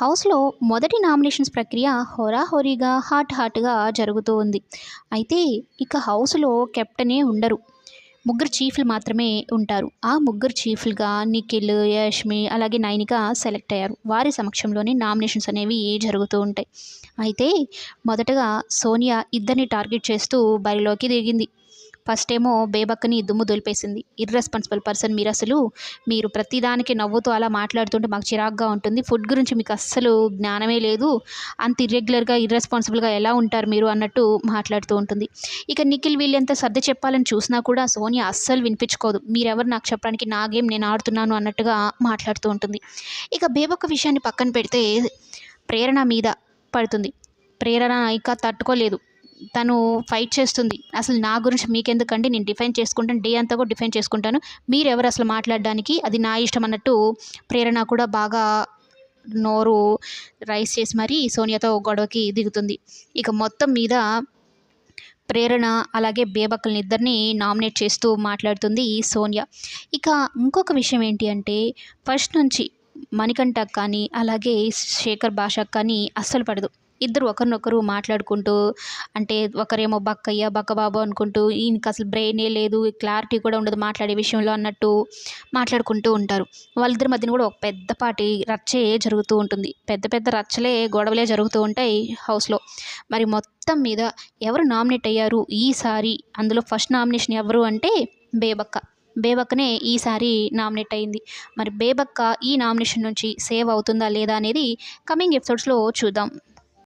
హౌస్‌లో మొదటి నామినేషన్స్ ప్రక్రియ హోరాహోరీగా, హాట్‌గా జరుగుతూ ఉంది. అయితే ఇక హౌస్‌లో కెప్టెనే ఉండరు. ముగ్గురు చీఫ్‌లు మాత్రమే ఉంటారు. ఆ ముగ్గురు చీఫ్‌లుగా నిఖిల్, యష్మి అలాగే నైనిక సెలెక్ట్ అయ్యారు. వారి సమక్షంలోనే నామినేషన్స్ అనేవి జరుగుతూ ఉంటాయి. అయితే మొదటగా సోనియా ఇద్దరిని టార్గెట్ చేస్తూ బరిలోకి దిగింది. ఫస్ట్ ఏమో బేబక్కని దుమ్ము దులిపేసింది. ఇర్రెస్పాన్సిబుల్ పర్సన్ మీరసలు. మీరు ప్రతిదానికి నవ్వుతూ అలా మాట్లాడుతుంటే మాకు చిరాకుగా ఉంటుంది. ఫుడ్ గురించి మీకు అస్సలు జ్ఞానమే లేదు. అంత ఇర్రెగ్యులర్‌గా, ఇర్రెస్పాన్సిబుల్‌గా ఎలా ఉంటారు మీరు అన్నట్టు మాట్లాడుతూ ఉంటుంది. ఇక నిఖిల్ వీళ్ళెంత సర్ది చెప్పాలని చూసినా కూడా సోనియా అస్సలు వినిపించుకోదు. మీరెవరు నాకు చెప్పడానికి, నా గేమ్ నేను ఆడుతున్నాను అన్నట్టుగా మాట్లాడుతూ ఉంటుంది. ఇక బేబక్క విషయాన్ని పక్కన పెడితే ప్రేరణ మీద పడుతుంది. ప్రేరణ ఇక తట్టుకోలేదు. తను ఫైట్ చేస్తుంది. అసలు నా గురించి మీకెందుకండి, నేను డిఫెండ్ చేసుకుంటాను. డే అంతా కూడా డిఫెండ్ చేసుకుంటాను. మీరెవరు అసలు మాట్లాడడానికి, అది నా ఇష్టం అన్నట్టు ప్రేరణ కూడా బాగా నోరు రైజ్ చేసి మరీ సోనియాతో గొడవకి దిగుతుంది. ఇక మొత్తం మీద ప్రేరణ అలాగే బేబక్కల్ని ఇద్దరిని నామినేట్ చేస్తూ మాట్లాడుతుంది సోనియా. ఇక ఇంకొక విషయం ఏంటి అంటే ఫస్ట్ నుంచి మణికంఠకి కానీ అలాగే శేఖర్ భాషకు కానీ అస్సలు పడదు. ఇద్దరు ఒకరినొకరు మాట్లాడుకుంటూ, అంటే ఒకరేమో బక్కయ్య బక్కబాబు అనుకుంటూ, ఈయనకి అసలు బ్రెయినే లేదు, క్లారిటీ కూడా ఉండదు మాట్లాడే విషయంలో అన్నట్టు మాట్లాడుకుంటూ ఉంటారు. వాళ్ళిద్దరి మధ్యన కూడా ఒక పెద్దపాటి రచ్చే జరుగుతూ ఉంటుంది. పెద్ద పెద్ద రచ్చలే, గొడవలే జరుగుతూ ఉంటాయి హౌస్లో. మరి మొత్తం మీద ఎవరు నామినేట్ అయ్యారు ఈసారి, అందులో ఫస్ట్ నామినేషన్ ఎవరు అంటే బేబక్క. బేబక్కనే ఈసారి నామినేట్ అయింది. మరి బేబక్క ఈ నామినేషన్ నుంచి సేవ్ అవుతుందా లేదా అనేది కమింగ్ ఎపిసోడ్స్లో చూద్దాం.